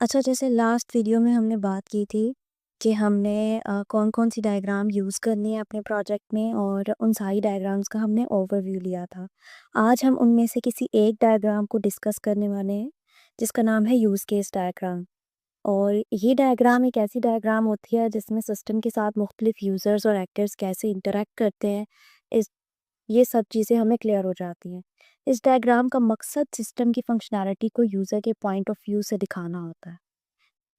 अच्छा, जैसे last video में हमने बात की थी कि हमने कौन-कौन सी डायग्राम यूज़ करनी है अपने प्रोजेक्ट में और उन सारी डायग्राम्स का हमने ओवरव्यू लिया था। आज हम उनमें से किसी एक डायग्राम को डिस्कस करने वाले हैं, जिसका नाम है यूज़ केस डायग्राम। और ये डायग्राम एक ऐसी डायग्राम होती है जिसमें सिस्टम के साथ मुख्तलिफ यूज़र्स और एक्टर्स कैसे इंटरैक्ट करते हैं, इस ये सब चीज़ें हमें क्लियर हो जाती हैं। इस डायग्राम का मकसद सिस्टम की फंक्शनैलिटी को यूज़र के पॉइंट ऑफ व्यू से दिखाना होता है।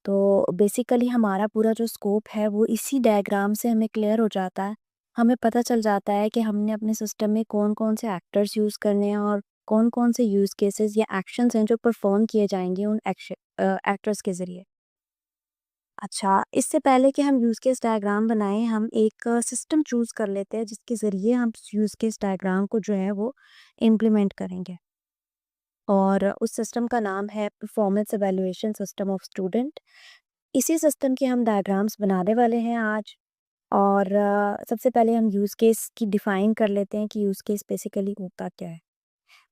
तो बेसिकली हमारा पूरा जो स्कोप है वो इसी डायग्राम से हमें क्लियर हो जाता है। हमें पता चल जाता है कि हमने अपने सिस्टम में कौन-कौन से एक्टर्स यूज़ करने हैं और कौन-कौन से यूज़ केसेस या एक्शंस हैं जो परफॉर्म किए जाएँगे उन एक्टर्स के ज़रिए। अच्छा, इससे पहले कि हम यूज़ केस डायग्राम बनाएँ, हम एक सिस्टम चूज़ कर लेते हैं जिसके ज़रिए हम यूज़ केस डायग्राम को जो है वो इम्प्लीमेंट करेंगे। और उस सिस्टम का नाम है performance evaluation system of student. इसी सिस्टम के हम डायग्राम्स बनाने वाले हैं आज। और सबसे पहले हम यूज़ केस की डिफ़ाइन कर लेते हैं कि यूज़ केस बेसिकली होता क्या है।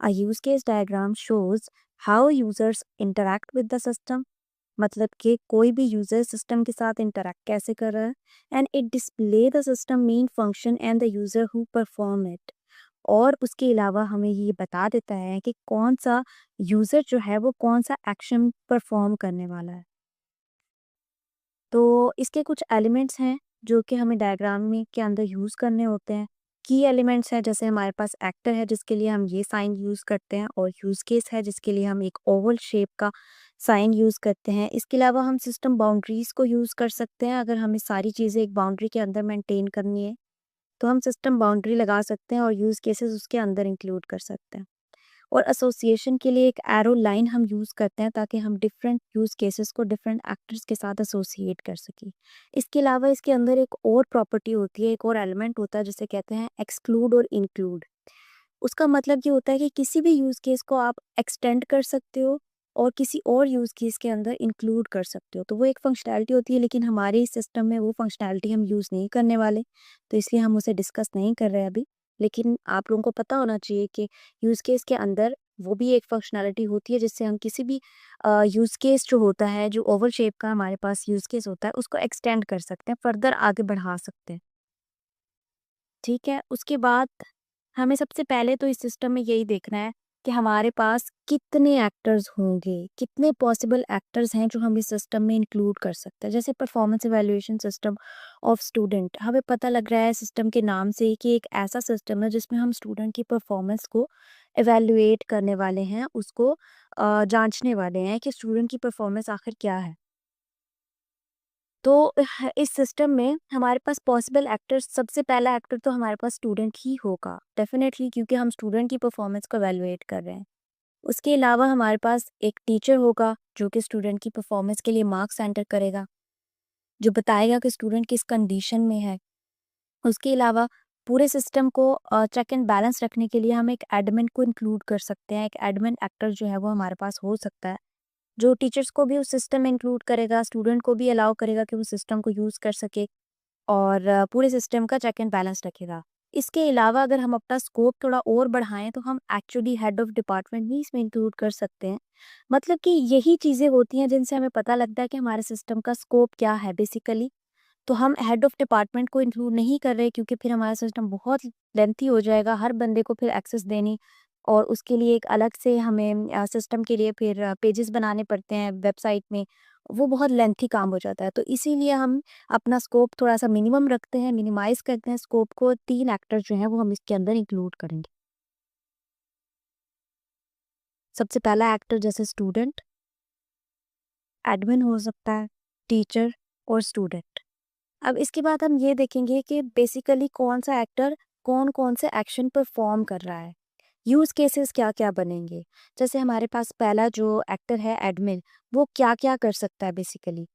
A use case diagram shows how users interact with the system, मतलब कि कोई भी यूज़र सिस्टम के साथ इंटरैक्ट कैसे कर रहा है। And it display the system main function and the user who perform it. और उसके अलावा हमें ये बता देता है कि कौन सा यूज़र जो है वो कौन सा एक्शन परफॉर्म करने वाला है। तो इसके कुछ एलिमेंट्स हैं जो कि हमें डायग्राम में के अंदर यूज़ करने होते हैं। की एलिमेंट्स हैं, जैसे हमारे पास एक्टर है जिसके लिए हम ये साइन यूज़ करते हैं, और यूज़ केस है जिसके लिए हम एक ओवल शेप का साइन यूज़ करते हैं। इसके अलावा हम सिस्टम बाउंड्रीज़ को यूज़ कर सकते हैं। अगर हमें सारी चीज़ें एक बाउंड्री के अंदर मेंटेन करनी है तो हम सिस्टम बाउंड्री लगा सकते हैं और यूज़ केसेस उसके अंदर इंक्लूड कर सकते हैं। और एसोसिएशन के लिए एक एरो लाइन हम यूज़ करते हैं ताकि हम डिफरेंट यूज़ केसेस को डिफरेंट एक्टर्स के साथ एसोसिएट कर सकें। इसके अलावा इसके अंदर एक और प्रॉपर्टी होती है, एक और एलिमेंट होता है जिसे कहते हैं एक्सक्लूड और इंक्लूड। उसका मतलब ये होता है कि किसी भी यूज़ केस को आप एक्सटेंड कर सकते हो और किसी और यूज़ केस के अंदर इंक्लूड कर सकते हो। तो वो एक फंक्शनैलिटी होती है, लेकिन हमारे इस सिस्टम में वो फंक्शनैलिटी हम यूज़ नहीं करने वाले, तो इसलिए हम उसे डिस्कस नहीं कर रहे अभी। लेकिन आप लोगों को पता होना चाहिए कि यूज़ केस के अंदर वो भी एक फंक्शनैलिटी होती है जिससे हम किसी भी यूज़ केस जो होता है, जो ओवल शेप का हमारे पास यूज़ केस होता है, उसको एक्सटेंड कर सकते हैं, फर्दर आगे बढ़ा सकते हैं। ठीक है? उसके बाद हमें सबसे पहले तो इस सिस्टम में यही देखना है कि हमारे पास कितने एक्टर्स होंगे, कितने पॉसिबल एक्टर्स हैं जो हम इस सिस्टम में इंक्लूड कर सकते हैं। जैसे performance evaluation system of student, हमें पता लग रहा है सिस्टम के नाम से ही कि एक ऐसा सिस्टम है जिसमें हम स्टूडेंट की परफॉर्मेंस को इवैल्यूएट करने वाले हैं, उसको जाँचने वाले हैं कि स्टूडेंट की परफॉर्मेंस आखिर क्या है। तो इस सिस्टम में हमारे पास पॉसिबल एक्टर्स, सबसे पहला एक्टर तो हमारे पास स्टूडेंट ही होगा डेफिनेटली, क्योंकि हम स्टूडेंट की परफॉर्मेंस को एवेलुएट कर रहे हैं। उसके अलावा हमारे पास एक टीचर होगा जो कि स्टूडेंट की परफॉर्मेंस के लिए मार्क्स एंटर करेगा, जो बताएगा कि स्टूडेंट किस कंडीशन में है। उसके अलावा पूरे सिस्टम को चेक एंड बैलेंस रखने के लिए हम एक एडमिन को इंक्लूड कर सकते हैं। एक एडमिन एक्टर जो है वो हमारे पास हो सकता है, जो टीचर्स को भी उस सिस्टम में इंक्लूड करेगा, स्टूडेंट को भी अलाउ करेगा कि वो सिस्टम को यूज़ कर सके और पूरे सिस्टम का चेक एंड बैलेंस रखेगा। इसके अलावा अगर हम अपना स्कोप थोड़ा और बढ़ाएँ तो हम एक्चुअली हेड ऑफ़ डिपार्टमेंट भी इसमें इंक्लूड कर सकते हैं। मतलब कि यही चीज़ें होती हैं जिनसे हमें पता लगता है कि हमारे सिस्टम का स्कोप क्या है बेसिकली। तो हम हेड ऑफ़ डिपार्टमेंट को इंक्लूड नहीं कर रहे क्योंकि फिर हमारा सिस्टम बहुत लेंथी हो जाएगा, हर बंदे को फिर एक्सेस देनी, और उसके लिए एक अलग से हमें सिस्टम के लिए फिर पेजेस बनाने पड़ते हैं वेबसाइट में, वो बहुत लेंथी काम हो जाता है। तो इसीलिए हम अपना स्कोप थोड़ा-सा मिनिमम रखते हैं, मिनिमाइज़ करते हैं स्कोप को। 3 एक्टर जो हैं वो हम इसके अंदर इंक्लूड करेंगे। सबसे पहला एक्टर जैसे स्टूडेंट, एडमिन हो सकता है, टीचर और स्टूडेंट। अब इसके बाद हम ये देखेंगे कि बेसिकली कौन-सा एक्टर कौन-कौन से एक्शन परफ़ॉर्म कर रहा है। यूज़ केसेस क्या-क्या बनेंगे। जैसे हमारे पास पहला जो एक्टर है एडमिन, वो क्या-क्या कर सकता है बेसिकली।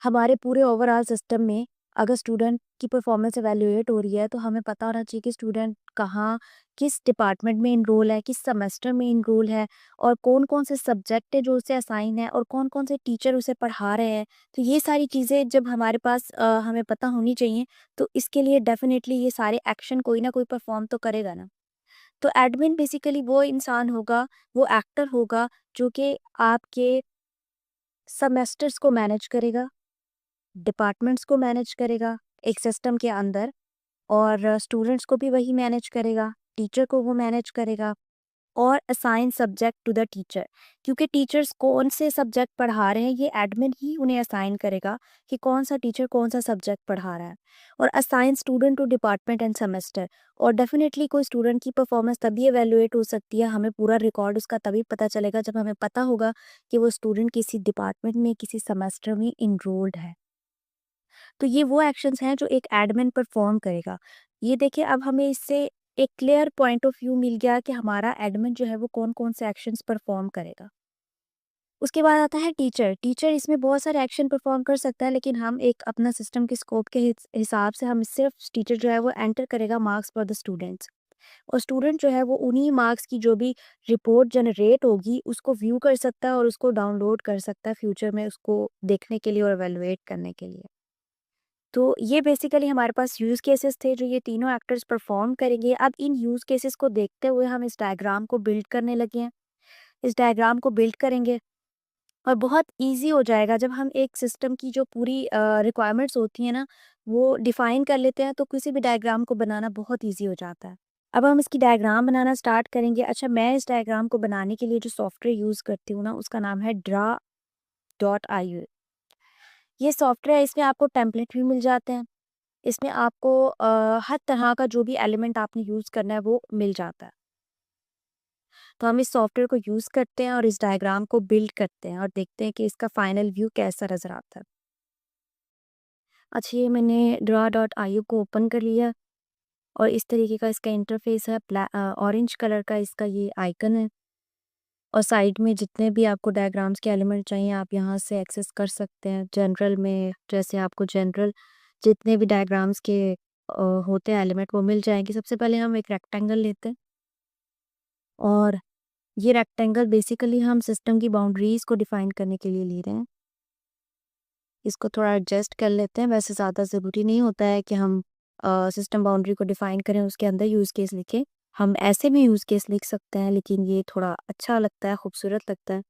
हमारे पूरे ओवरऑल सिस्टम में अगर स्टूडेंट की परफॉर्मेंस इवैल्यूएट हो रही है तो हमें पता होना चाहिए कि स्टूडेंट कहाँ, किस डिपार्टमेंट में इनरोल है, किस सेमेस्टर में इनरोल है, और कौन-कौन से सब्जेक्ट है जो उसे असाइन है, और कौन-कौन से टीचर उसे पढ़ा रहे हैं। तो ये सारी चीज़ें जब हमारे पास हमें पता होनी चाहिए, तो इसके लिए डेफ़िनेटली ये सारे एक्शन कोई ना कोई परफॉर्म तो करेगा ना। तो एडमिन बेसिकली वो इंसान होगा, वो एक्टर होगा जो कि आपके सेमेस्टर्स को मैनेज करेगा, डिपार्टमेंट्स को मैनेज करेगा एक सिस्टम के अंदर, और स्टूडेंट्स को भी वही मैनेज करेगा, टीचर को वो मैनेज करेगा, और assign subject to the teacher, क्योंकि टीचर्स कौन से सब्जेक्ट पढ़ा रहे हैं ये एडमिन ही उन्हें असाइन करेगा कि कौन सा टीचर कौन सा सब्जेक्ट पढ़ा रहा है, और assign student to department and semester. और डेफिनेटली कोई स्टूडेंट की परफॉर्मेंस तभी एवेलुएट हो सकती है, हमें पूरा रिकॉर्ड उसका तभी पता चलेगा जब हमें पता होगा कि वो स्टूडेंट किसी डिपार्टमेंट में किसी सेमेस्टर में इनरोल्ड है। तो ये वो एक्शंस हैं जो एक एडमिन परफॉर्म करेगा। ये देखिए, अब हमें इससे एक क्लियर पॉइंट ऑफ व्यू मिल गया कि हमारा एडमिन जो है वो कौन-कौन से एक्शंस परफॉर्म करेगा। उसके बाद आता है टीचर। टीचर इसमें बहुत सारे एक्शन परफॉर्म कर सकता है, लेकिन हम एक अपना सिस्टम के स्कोप के हिसाब से हम सिर्फ टीचर जो है वो एंटर करेगा मार्क्स फॉर द स्टूडेंट्स, और स्टूडेंट जो है वो उन्हीं मार्क्स की जो भी रिपोर्ट जनरेट होगी उसको व्यू कर सकता है और उसको डाउनलोड कर सकता है फ्यूचर में उसको देखने के लिए और एवेलुएट करने के लिए। तो ये बेसिकली हमारे पास यूज़ केसेस थे जो ये तीनों एक्टर्स परफॉर्म करेंगे। अब इन यूज़ केसेस को देखते हुए हम इस डायग्राम को बिल्ड करने लगे हैं। इस डायग्राम को बिल्ड करेंगे और बहुत ईज़ी हो जाएगा जब हम एक सिस्टम की जो पूरी रिक्वायरमेंट्स होती हैं ना, वो डिफ़ाइन कर लेते हैं, तो किसी भी डायग्राम को बनाना बहुत ईज़ी हो जाता है। अब हम इसकी डायग्राम बनाना स्टार्ट करेंगे। अच्छा, मैं इस डायग्राम को बनाने के लिए जो सॉफ्टवेयर यूज़ करती हूँ ना, उसका नाम है Draw.io। ये सॉफ्टवेयर है, इसमें आपको टेम्पलेट भी मिल जाते हैं। इसमें आपको हर तरह का जो भी एलिमेंट आपने यूज़ करना है वो मिल जाता है। तो हम इस सॉफ्टवेयर को यूज़ करते हैं और इस डायग्राम को बिल्ड करते हैं और देखते हैं कि इसका फाइनल व्यू कैसा नज़र आता है। अच्छा, ये मैंने draw.io को ओपन कर लिया और इस तरीके का इसका इंटरफेस है। ऑरेंज कलर का इसका ये आइकन है, और साइड में जितने भी आपको डायग्राम्स के एलिमेंट चाहिए आप यहाँ से एक्सेस कर सकते हैं। जनरल में जैसे आपको जनरल जितने भी डायग्राम्स के होते हैं एलिमेंट वो मिल जाएंगे। सबसे पहले हम एक रेक्टेंगल लेते हैं, और ये रेक्टेंगल बेसिकली हम सिस्टम की बाउंड्रीज को डिफाइन करने के लिए ले रहे हैं। इसको थोड़ा एडजस्ट कर लेते हैं। वैसे ज़्यादा ज़रूरी नहीं होता है कि हम सिस्टम बाउंड्री को डिफाइन करें उसके अंदर यूज़ केस लिखें। हम ऐसे भी यूज़ केस लिख सकते हैं, लेकिन ये थोड़ा अच्छा लगता है, खूबसूरत लगता है,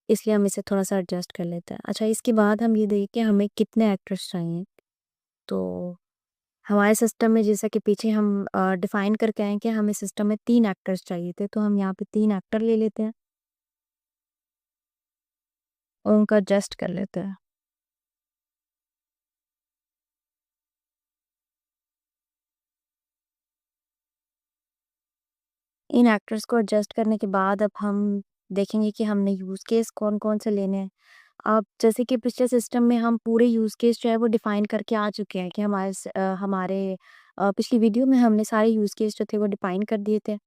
इसलिए हम इसे थोड़ा सा एडजस्ट कर लेते हैं। अच्छा, इसके बाद हम ये देखिए कि हमें कितने एक्टर्स चाहिए। तो हमारे सिस्टम में जैसा कि पीछे हम डिफाइन करके आए हैं कि हमें सिस्टम में 3 एक्टर्स चाहिए थे, तो हम यहाँ पे 3 एक्टर ले लेते हैं और उनका एडजस्ट कर लेते हैं। इन एक्टर्स को एडजस्ट करने के बाद अब हम देखेंगे कि हमने यूज़ केस कौन-कौन से लेने हैं। अब जैसे कि पिछले सिस्टम में हम पूरे यूज़ केस जो है वो डिफाइन करके आ चुके हैं कि पिछली वीडियो में हमने सारे यूज़ केस जो थे वो डिफाइन कर दिए थे।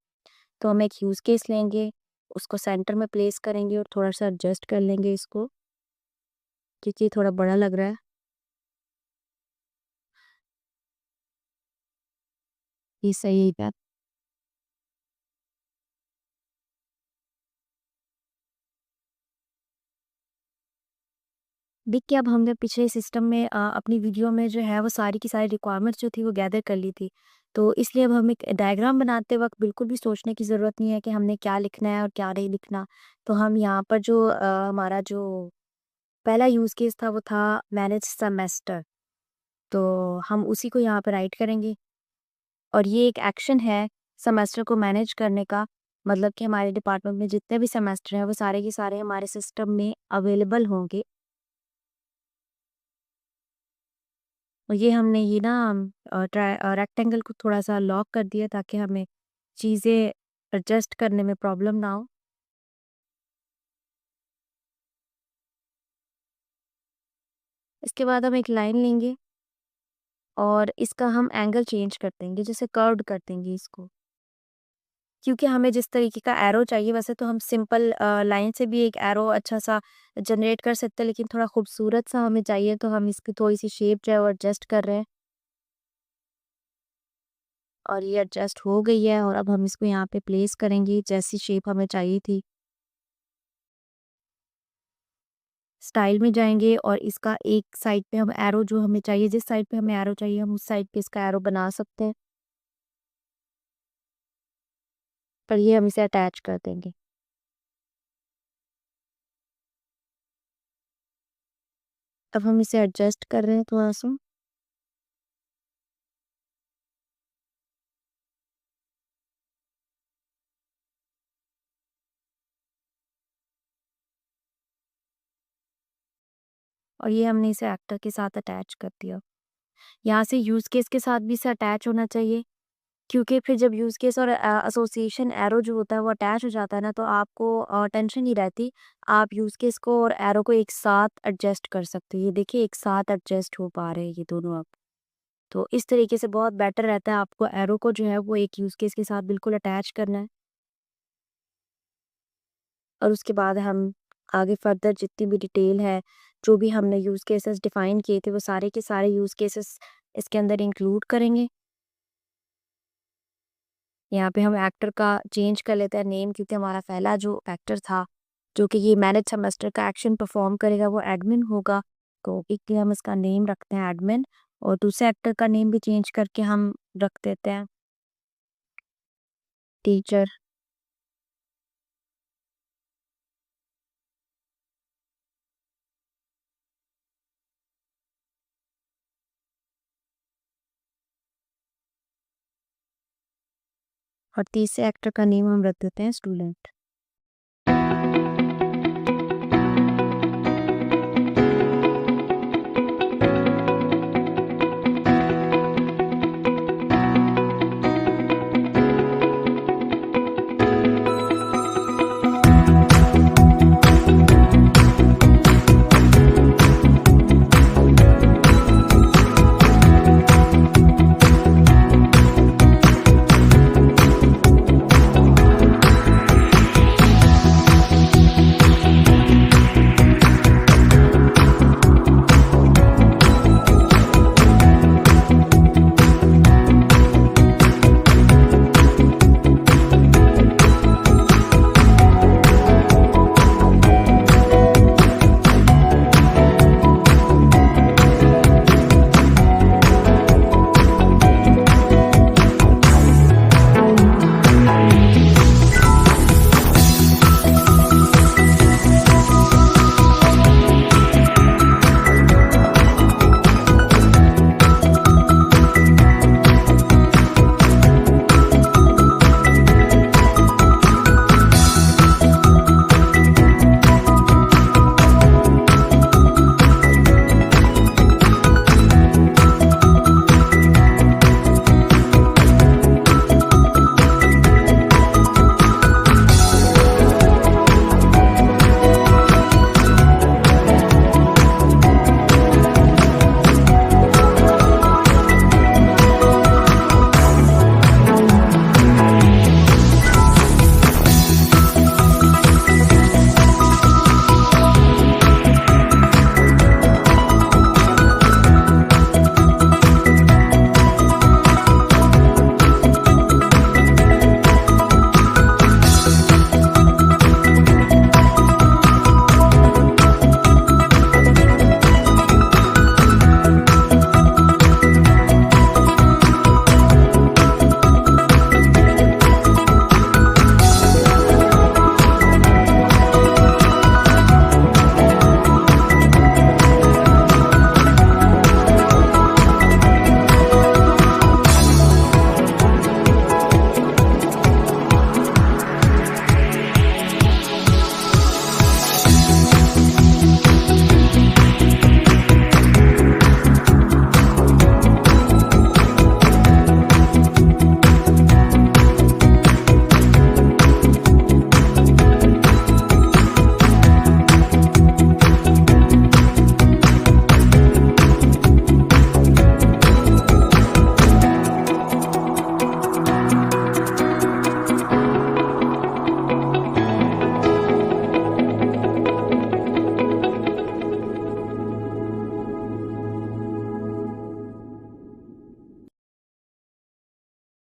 तो हम एक यूज़ केस लेंगे, उसको सेंटर में प्लेस करेंगे और थोड़ा-सा एडजस्ट कर लेंगे इसको, क्योंकि ये थोड़ा बड़ा लग रहा है। ये सही है। देखिए, अब हमने पिछले सिस्टम में अपनी वीडियो में जो है वो सारी की सारी रिक्वायरमेंट्स जो थी वो गैदर कर ली थी। तो इसलिए अब हमें एक डायग्राम बनाते वक़्त बिल्कुल भी सोचने की ज़रूरत नहीं है कि हमने क्या लिखना है और क्या नहीं लिखना। तो हम यहाँ पर जो हमारा जो पहला यूज़ केस था वो था मैनेज सेमेस्टर, तो हम उसी को यहाँ पे राइट करेंगे, और ये एक एक्शन है सेमेस्टर को मैनेज करने का। मतलब कि हमारे डिपार्टमेंट में जितने भी सेमेस्टर हैं वो सारे के सारे हमारे सिस्टम में अवेलेबल होंगे। और ये हमने ये ना रेक्टेंगल को थोड़ा-सा लॉक कर दिया ताकि हमें चीज़ें एडजस्ट करने में प्रॉब्लम ना हो। इसके बाद हम एक लाइन लेंगे और इसका हम एंगल चेंज कर देंगे, जैसे कर्व्ड कर देंगे इसको। क्योंकि हमें जिस तरीके का एरो चाहिए, वैसे तो हम सिंपल लाइन से भी एक एरो अच्छा-सा जनरेट कर सकते हैं, लेकिन थोड़ा खूबसूरत-सा हमें चाहिए, तो हम इसकी थोड़ी-सी शेप जो है वो एडजस्ट कर रहे हैं, और ये एडजस्ट हो गई है, और अब हम इसको यहाँ पे प्लेस करेंगे जैसी शेप हमें चाहिए थी। स्टाइल में जाएँगे और इसका एक साइड पे हम एरो जो हमें चाहिए, जिस साइड पे हमें एरो चाहिए हम उस साइड पे इसका एरो बना सकते हैं। पर ये हम इसे अटैच कर देंगे। अब हम इसे एडजस्ट कर रहे हैं थोड़ा-सा। और ये हमने इसे एक्टर के साथ अटैच कर दिया। यहाँ से यूज़ केस के साथ भी इसे अटैच होना चाहिए, क्योंकि फिर जब यूज़ केस और एसोसिएशन एरो जो होता है वो अटैच हो जाता है ना, तो आपको टेंशन नहीं रहती। आप यूज़ केस को और एरो को एक साथ एडजस्ट कर सकते हो। ये देखिए एक साथ एडजस्ट हो पा रहे हैं ये दोनों अब। तो इस तरीके से बहुत बेटर रहता है, आपको एरो को जो है वो एक यूज़ केस के साथ बिल्कुल अटैच करना है। और उसके बाद हम आगे फर्दर जितनी भी डिटेल है, जो भी हमने यूज़ केसेस डिफ़ाइन किए थे, वो सारे के सारे यूज़ केसेस इसके अंदर इंक्लूड करेंगे। यहाँ पे हम एक्टर का चेंज कर लेते हैं नेम, क्योंकि हमारा पहला जो एक्टर था, जो कि ये मैनेज सेमेस्टर का एक्शन परफ़ॉर्म करेगा, वो एडमिन होगा। तो एक लिए हम इसका नेम रखते हैं एडमिन, और दूसरे एक्टर का नेम भी चेंज करके हम रख देते हैं टीचर। और तीसरे एक्टर का नेम हम रख देते हैं स्टूडेंट।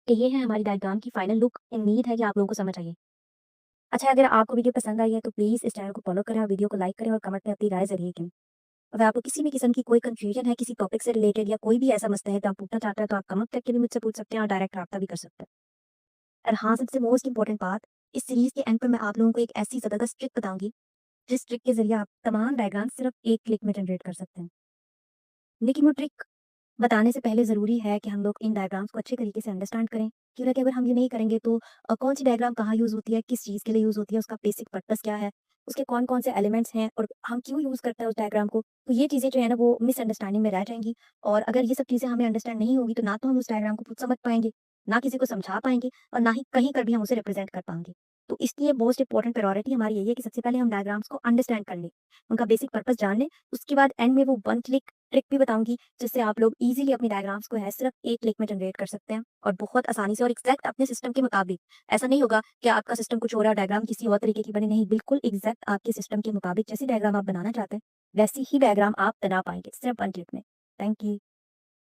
कि ये है हमारी डायग्राम की फाइनल लुक। उम्मीद है कि आप लोगों को समझ आई है। अच्छा, अगर आपको वीडियो पसंद आई है तो प्लीज़ इस चैनल को फॉलो करें और वीडियो को लाइक करें और कमेंट में अपनी राय ज़रूर दें। अगर आपको किसी भी किस्म की कोई कन्फ्यूजन है किसी टॉपिक से रिलेटेड, या कोई भी ऐसा मसला है तो आप पूछना चाहते हैं, तो आप कमेंट करके भी मुझसे पूछ सकते हैं और डायरेक्ट राब्ता भी कर सकते हैं। और हाँ, सबसे मोस्ट इम्पोर्टेंट बात, इस सीरीज़ के एंड पर मैं आप लोगों को एक ऐसी ज़बरदस्त ट्रिक बताऊँगी जिस ट्रिक के ज़रिए आप तमाम डायग्राम सिर्फ़ एक क्लिक में जनरेट कर सकते हैं। लेकिन वो ट्रिक बताने से पहले ज़रूरी है कि हम लोग इन डायग्राम्स को अच्छे तरीके से अंडरस्टैंड करें। क्यों ना कि अगर हम ये नहीं करेंगे तो कौन-सी डायग्राम कहाँ यूज़ होती है, किस चीज़ के लिए यूज़ होती है, उसका बेसिक पर्पस क्या है, उसके कौन-कौन से एलिमेंट्स हैं और हम क्यों यूज़ करते हैं उस डायग्राम को। तो ये चीज़ें जो है ना वो मिसअंडरस्टैंडिंग में रह जाएँगी और अगर ये सब चीज़ें हमें अंडरस्टैंड नहीं होगी तो ना तो हम उस डायग्राम को खुद समझ पाएँगे, ना किसी को समझा पाएँगे और ना ही कहीं पर भी हम उसे रिप्रेज़ेंट कर पाएँगे। तो इसलिए मोस्ट इम्पोर्टेंट प्रायोरिटी हमारी यही है कि सबसे पहले हम डायग्राम्स को अंडरस्टैंड कर लें, उनका बेसिक पर्पस जान लें, उसके बाद एंड में वो वन क्लिक ट्रिक भी बताऊँगी जिससे आप लोग ईज़िली अपनी डायग्राम्स को है सिर्फ़ एक क्लिक में जनरेट कर सकते हैं और बहुत आसानी से और एग्ज़ैक्ट अपने सिस्टम के मुताबिक। ऐसा नहीं होगा कि आपका सिस्टम कुछ और है और डायग्राम किसी और तरीके की बने, नहीं, बिल्कुल एग्ज़ैक्ट आपके सिस्टम के मुताबिक जैसी डायग्राम आप बनाना चाहते हैं, वैसी ही डायग्राम आप बना पाएँगे सिर्फ़ वन क्लिक में। Thank you.